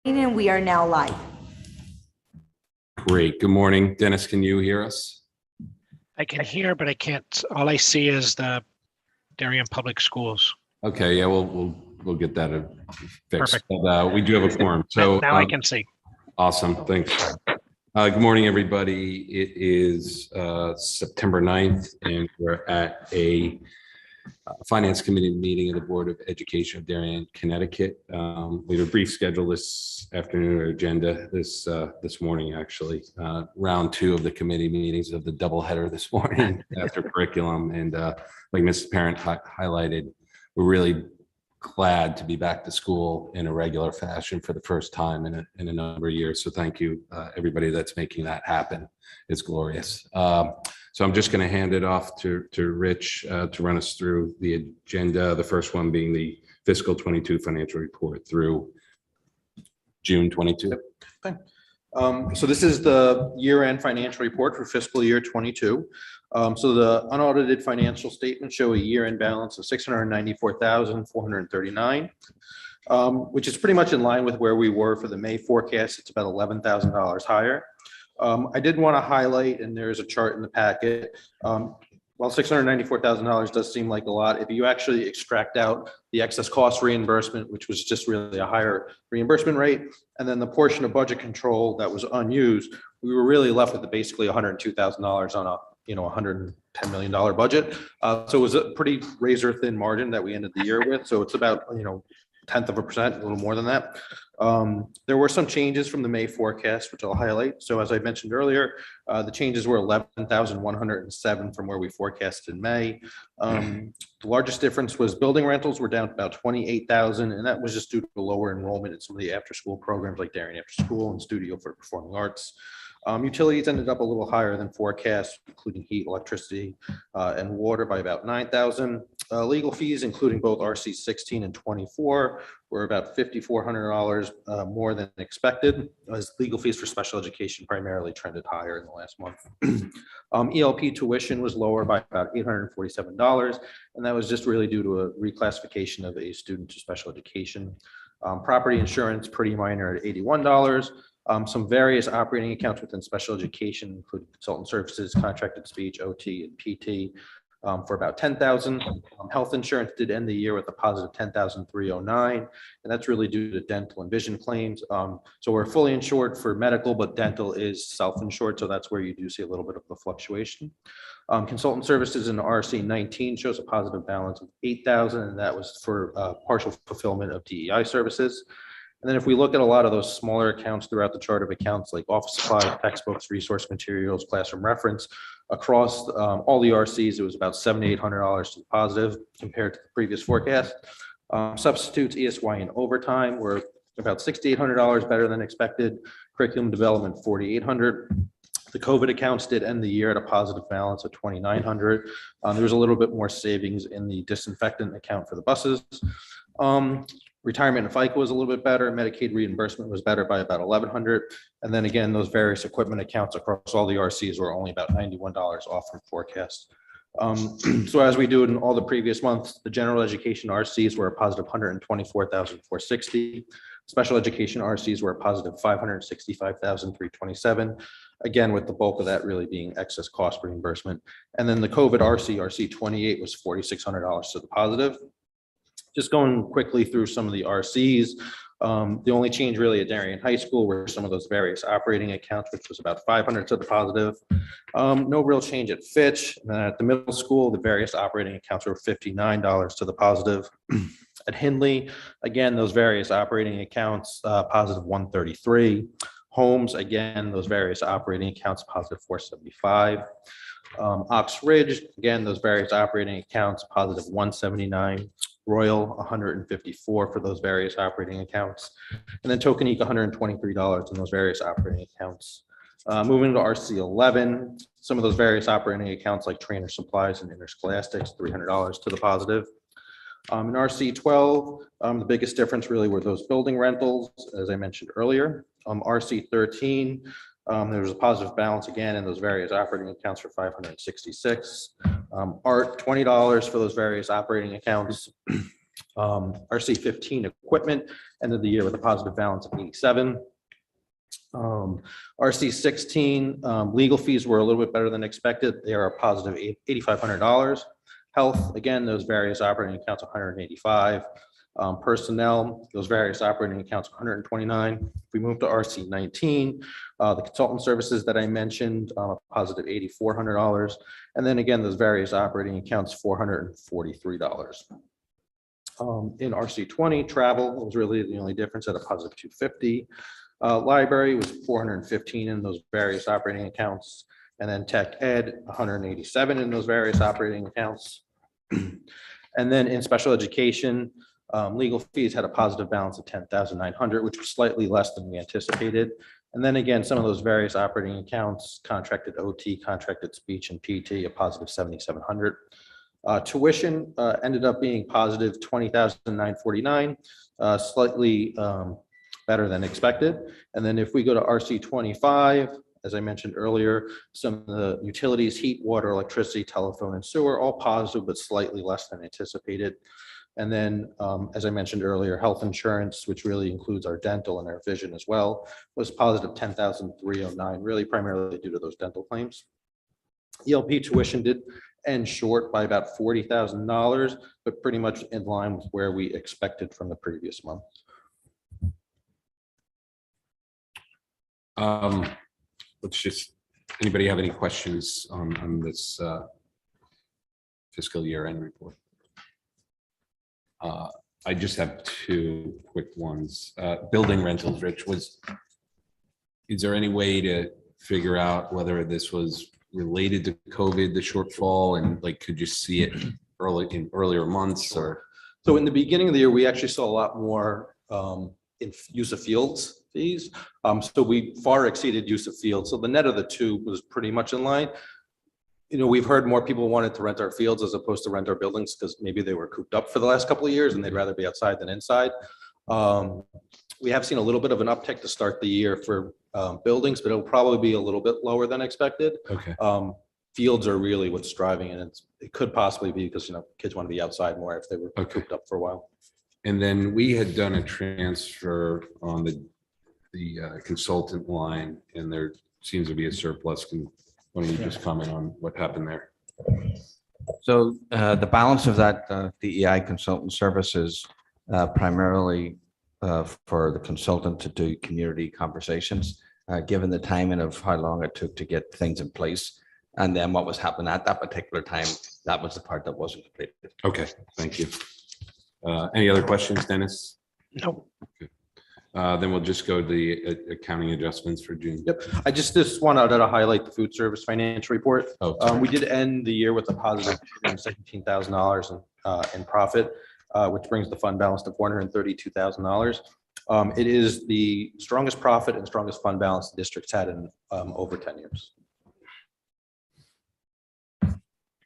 And we are now live. Great. Good morning. Dennis, can you hear us? I can hear, but I can't. All I see is the Darien Public Schools. Okay, yeah, we'll get that fixed. Perfect. But, we do have a quorum. So now I can see. Awesome. Thanks. Good morning, everybody. It is September 9th, and we're at a Finance Committee meeting of the Board of Education of Darien, Connecticut. We have a brief schedule this afternoon or agenda this morning, actually. Round two of the committee meetings of the doubleheader this morning after curriculum. And like Mrs. Parent highlighted, we're really glad to be back to school in a regular fashion for the first time in a number of years. So thank you, everybody that's making that happen. It's glorious. So I'm just going to hand it off to Rich to run us through the agenda. The first one being the fiscal 22 financial report through June 22. Okay. So this is the year-end financial report for fiscal year 22. So the unaudited financial statements show a year-end balance of $694,439, which is pretty much in line with where we were for the May forecast. It's about $11,000 higher. I did want to highlight, and there's a chart in the packet. While $694,000 does seem like a lot, if you actually extract out the excess cost reimbursement, which was just really a higher reimbursement rate, and then the portion of budget control that was unused, we were really left with basically $102,000 on a $110 million budget. So it was a pretty razor thin margin that we ended the year with. So it's about 0.1%, a little more than that. There were some changes from the May forecast, which I'll highlight. So as I mentioned earlier, the changes were 11,107 from where we forecasted in May. The largest difference was building rentals were down to about 28,000, and that was just due to lower enrollment in some of the after-school programs like Darien After School and Studio for the Performing Arts. Utilities ended up a little higher than forecast, including heat, electricity, and water by about 9,000. Legal fees, including both RC 16 and 24, were about $5,400 more than expected, as legal fees for special education primarily trended higher in the last month. ELP tuition was lower by about $847, and that was just really due to a reclassification of a student to special education. Property insurance, pretty minor at $81. Some various operating accounts within special education, including consultant services, contracted speech, OT, and PT, for about $10,000. Health insurance did end the year with a positive $10,309, and that's really due to dental and vision claims. So we're fully insured for medical, but dental is self-insured, so that's where you do see a little bit of the fluctuation. Consultant services in RC 19 shows a positive balance of $8,000, and that was for partial fulfillment of DEI services. And then if we look at a lot of those smaller accounts throughout the chart of accounts like office supplies, textbooks, resource materials, classroom reference, across all the RCs, it was about $7,800 to the positive compared to the previous forecast. Substitutes, ESY, and overtime were about $6,800 better than expected. Curriculum development, $4,800. The COVID accounts did end the year at a positive balance of $2,900. There was a little bit more savings in the disinfectant account for the buses. Retirement and FICA was a little bit better. Medicaid reimbursement was better by about $1,100. And then again, those various equipment accounts across all the RCs were only about $91 off from forecast. So as we do in all the previous months, the general education RCs were a positive $124,460. Special education RCs were a positive $565,327. Again, with the bulk of that really being excess cost reimbursement. And then the COVID RC 28 was $4,600 to the positive. Just going quickly through some of the RCs, the only change really at Darien High School were some of those various operating accounts, which was about $500 to the positive. No real change at Fitch. And then at the middle school, the various operating accounts were $59 to the positive. At Hindley, again, those various operating accounts, positive $133. Holmes, again, those various operating accounts, positive $475. Ox Ridge, again, those various operating accounts, positive $179. Royal, $154 for those various operating accounts. And then Tokenique, $123 in those various operating accounts. Moving to RC 11, some of those various operating accounts like trainer supplies and interscholastics, $300 to the positive. In RC 12, the biggest difference really were those building rentals, as I mentioned earlier. RC 13, there was a positive balance again in those various operating accounts for $566. Art, $20 for those various operating accounts. RC 15 equipment ended the year with a positive balance of 87. RC 16 legal fees were a little bit better than expected. They are a positive $8,500. Health, again, those various operating accounts, 185. Personnel, those various operating accounts, 129. If we move to RC 19, the consultant services that I mentioned, a positive $8,400. And then again, those various operating accounts, $443. In RC 20, travel was really the only difference at a positive 250. Library was 415 in those various operating accounts. And then tech ed, 187 in those various operating accounts. And then in special education, legal fees had a positive balance of 10,900, which was slightly less than we anticipated. And then again, some of those various operating accounts, contracted OT, contracted speech and PT, a positive 7,700. Tuition ended up being positive 20,949, slightly better than expected. And then if we go to RC 25, as I mentioned earlier, some of the utilities, heat, water, electricity, telephone, and sewer, all positive, but slightly less than anticipated. And then, as I mentioned earlier, health insurance, which really includes our dental and our vision as well, was positive 10,309, really primarily due to those dental claims. ELP tuition did end short by about $40,000, but pretty much in line with where we expected from the previous month. Let's just, anybody have any questions on this fiscal year end report? I just have two quick ones. Building rentals, Rich, is there any way to figure out whether this was related to COVID, the shortfall, and like, could you see it in earlier months or? So in the beginning of the year, we actually saw a lot more in use of fields fees. So we far exceeded use of fields. So the net of the two was pretty much in line. You know, we've heard more people wanted to rent our fields as opposed to rent our buildings because maybe they were cooped up for the last couple of years and they'd rather be outside than inside. We have seen a little bit of an uptick to start the year for buildings, but it'll probably be a little bit lower than expected. Okay. Fields are really what's driving, and it could possibly be because, you know, kids want to be outside more if they were cooped up for a while. And then we had done a transfer on the consultant line, and there seems to be a surplus. Why don't we just comment on what happened there? So the balance of that DEI consultant services primarily for the consultant to do community conversations, given the timing of how long it took to get things in place. And then what was happening at that particular time, that was the part that wasn't completed. Okay, thank you. Any other questions, Dennis? No. Okay. Then we'll just go to the accounting adjustments for June. Yep. I just wanted to highlight the food service financial report. Oh, We did end the year with a positive $17,000 in profit, which brings the fund balance to $432,000. It is the strongest profit and strongest fund balance the district's had in over 10 years.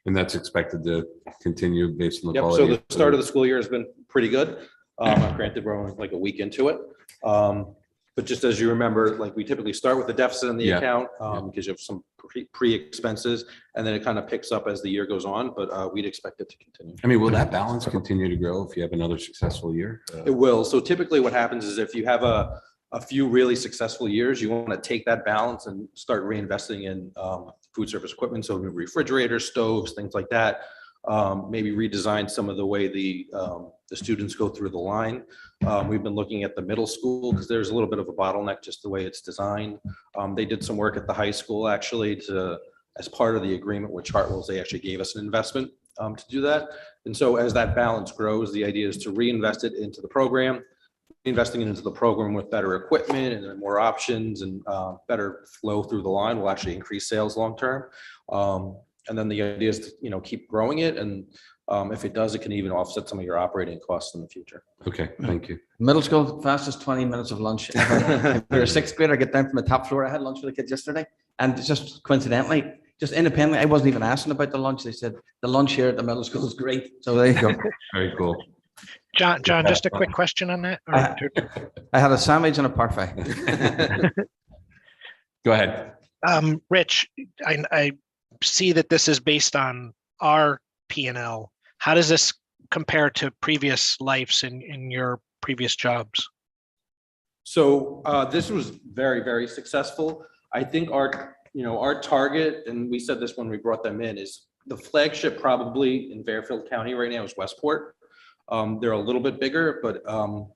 And that's expected to continue based on the Yep. quality. So the start of the school year has been pretty good. Granted, we're only like a week into it. But just as you remember, like we typically start with the deficit in the Yeah. account because you have some pre-expenses and then it kind of picks up as the year goes on, but we'd expect it to continue. I mean, will that balance continue to grow if you have another successful year? It will. So typically what happens is if you have a few really successful years, you want to take that balance and start reinvesting in food service equipment. So refrigerators, stoves, things like that. Maybe redesign some of the way the students go through the line. We've been looking at the middle school because there's a little bit of a bottleneck just the way it's designed. They did some work at the high school actually as part of the agreement with Chartwell's, they actually gave us an investment to do that. And so as that balance grows, the idea is to reinvest it into the program. Investing into the program with better equipment and then more options and better flow through the line will actually increase sales long term. And then the idea is to keep growing it, and if it does, it can even offset some of your operating costs in the future. Okay, thank you. Middle school, fastest 20 minutes of lunch. If you're a sixth grader, get down from the top floor. I had lunch with the kids yesterday, and just coincidentally, just independently, I wasn't even asking about the lunch. They said the lunch here at the middle school is great. So there you go. Very cool. John, just a quick question on that. I had a sandwich and a parfait. Go ahead. Rich, I see that this is based on our P&L. How does this compare to previous lives in your previous jobs? So this was very, very successful. I think our target, and we said this when we brought them in, is the flagship probably in Fairfield County right now is Westport. They're a little bit bigger, but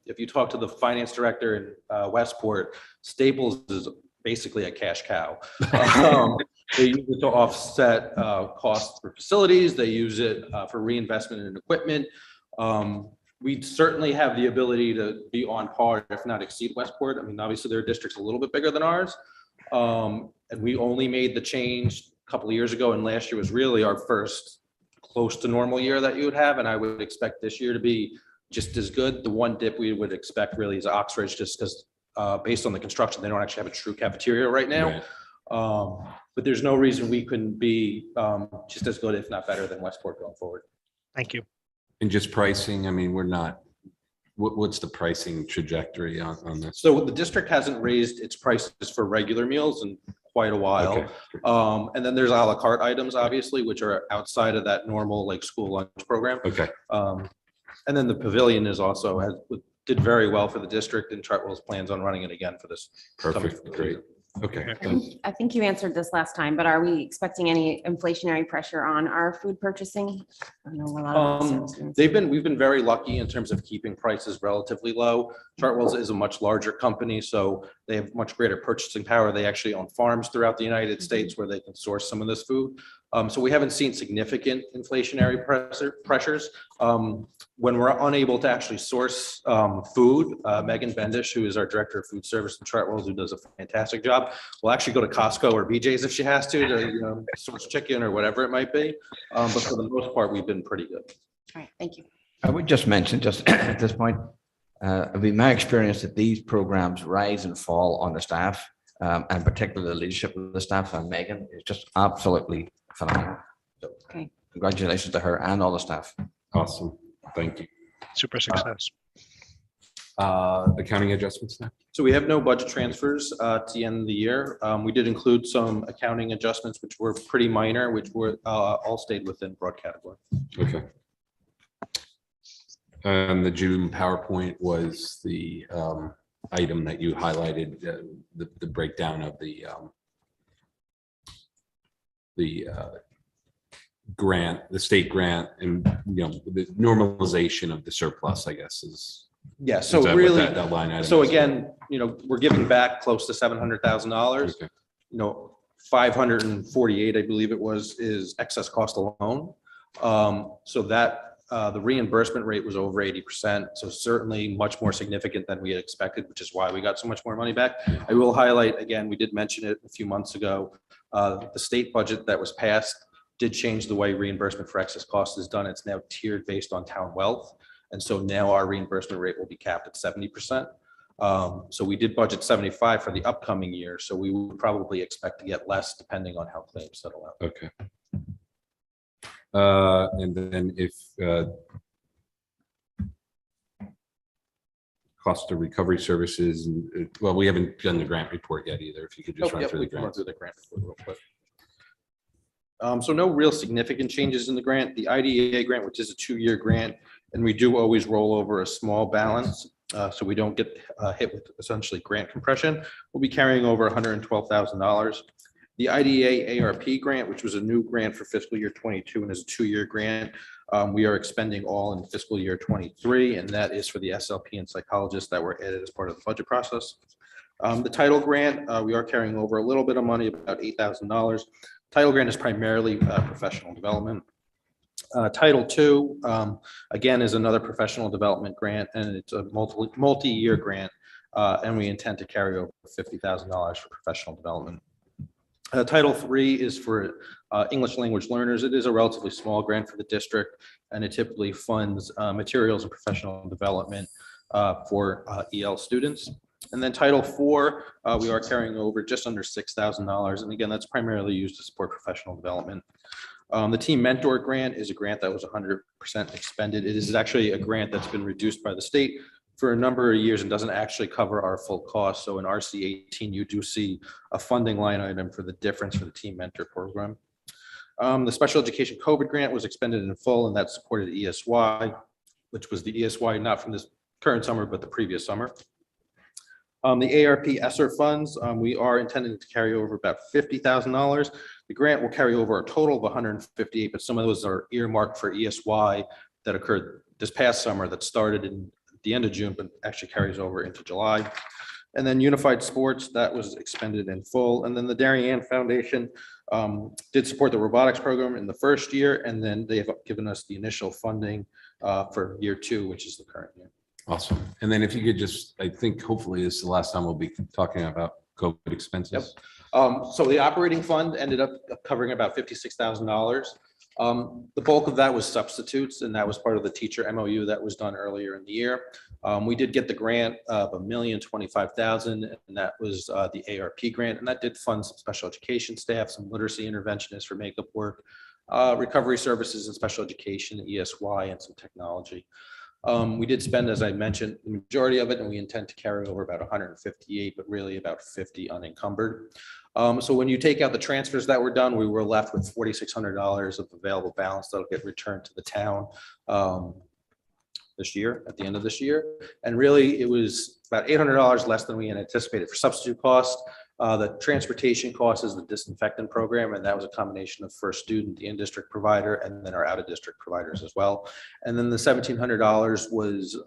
if you talk to the finance director in Westport, Staples is basically a cash cow. They use it to offset costs for facilities. They use it for reinvestment in equipment. We certainly have the ability to be on par, if not exceed Westport. I mean, obviously their district's a little bit bigger than ours. And we only made the change a couple of years ago, and last year was really our first close to normal year that you would have. And I would expect this year to be just as good. The one dip we would expect really is Oxford, just because based on the construction, they don't actually have a true cafeteria right now. Right. But there's no reason we couldn't be just as good, if not better than Westport going forward. Thank you. And just pricing, I mean, we're not, what's the pricing trajectory on this? So the district hasn't raised its prices for regular meals in quite a while. Okay. And then there's a la carte items, obviously, which are outside of that normal like school lunch program. Okay. And then the pavilion is also did very well for the district, and Chartwell's plans on running it again for this. Perfect. coming Great. season. Okay. I think you answered this last time, but are we expecting any inflationary pressure on our food purchasing? I know a lot of us are- We've been very lucky in terms of keeping prices relatively low. Chartwell's is a much larger company, so they have much greater purchasing power. They actually own farms throughout the United States where they can source some of this food. So we haven't seen significant inflationary pressures. When we're unable to actually source food, Megan Bendish, who is our director of food service in Chartwell's, who does a fantastic job, will actually go to Costco or BJ's if she has to source chicken or whatever it might be. But for the most part, we've been pretty good. All right, thank you. I would just mention, just at this point, it'd be my experience that these programs rise and fall on the staff, and particularly the leadership of the staff. And Megan is just absolutely phenomenal. So, Okay. congratulations to her and all the staff. Awesome. Thank you. Super success. Accounting adjustments now? So we have no budget transfers to the end of the year. We did include some accounting adjustments, which were pretty minor, which were all stayed within broad category. Okay. And the June PowerPoint was the item that you highlighted, the breakdown of the grant, the state grant, and the normalization of the surplus, I guess is. Yeah, is so that what really, that line item so is? again, we're giving back close to $700,000. Okay. 548, I believe it was, is excess cost alone. So that the reimbursement rate was over 80%. So certainly much more significant than we had expected, which is why we got so much more money back. I will highlight again, we did mention it a few months ago. The state budget that was passed did change the way reimbursement for excess cost is done. It's now tiered based on town wealth. And so now our reimbursement rate will be capped at 70%. So we did budget 75 for the upcoming year. So we would probably expect to get less depending on how claims settle out. Okay. And then if cost of recovery services, well, we haven't done the grant report yet either. If you could just run through We the can run grants. through the grant report real quick. So no real significant changes in the grant. The IDEA grant, which is a 2-year grant, and we do always roll over a small balance, so we don't get hit with essentially grant compression. We'll be carrying over $112,000. The IDEA ARP grant, which was a new grant for fiscal year 22 and is a 2-year grant, we are expending all in fiscal year 23, and that is for the SLP and psychologists that were added as part of the budget process. The title grant, we are carrying over a little bit of money, about $8,000. Title grant is primarily professional development. Title II, again, is another professional development grant, and it's a multi-year grant, and we intend to carry over $50,000 for professional development. Title III is for English language learners. It is a relatively small grant for the district, and it typically funds materials and professional development for EL students. And then Title IV, we are carrying over just under $6,000. And again, that's primarily used to support professional development. The Team Mentor Grant is a grant that was 100% expended. It is actually a grant that's been reduced by the state for a number of years and doesn't actually cover our full cost. So in RC 18, you do see a funding line item for the difference for the Team Mentor program. The special education COVID grant was expended in full, and that supported ESY, which was the ESY not from this current summer, but the previous summer. The ARP ESSER funds, we are intending to carry over about $50,000. The grant will carry over a total of 158, but some of those are earmarked for ESY that occurred this past summer that started in the end of June, but actually carries over into July. And then Unified Sports, that was expended in full. And then the Darien Foundation did support the robotics program in the first year, and then they have given us the initial funding for year 2, which is the current year. Awesome. And then if you could just, I think hopefully this is the last time we'll be talking about COVID expenses. Yep. So the operating fund ended up covering about $56,000. The bulk of that was substitutes, and that was part of the teacher MOU that was done earlier in the year. We did get the grant of $1,025,000, and that was the ARP grant, and that did fund some special education staff, some literacy interventionists for makeup work, recovery services and special education, ESY, and some technology. We did spend, as I mentioned, the majority of it, and we intend to carry over about 158, but really about 50 unencumbered. So when you take out the transfers that were done, we were left with $4,600 of available balance that'll get returned to the town this year, at the end of this year. And really, it was about $800 less than we had anticipated for substitute cost. The transportation cost is the disinfectant program, and that was a combination of first student, the in-district provider, and then our out-of-district providers as well. And then the $1,700 was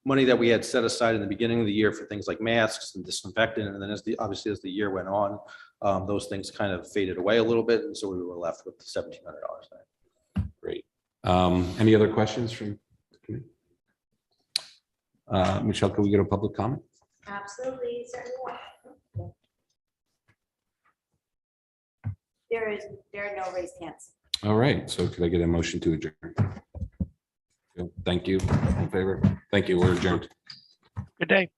money that we had set aside in the beginning of the year for things like masks and disinfectant. And then obviously as the year went on, those things kind of faded away a little bit. And so we were left with the $1,700. Great. Any other questions from the committee? Michelle, can we get a public comment? Absolutely, certainly. There are no raised hands. All right. So could I get a motion to adjourn? Thank you. In favor? Thank you. We're adjourned. Good day.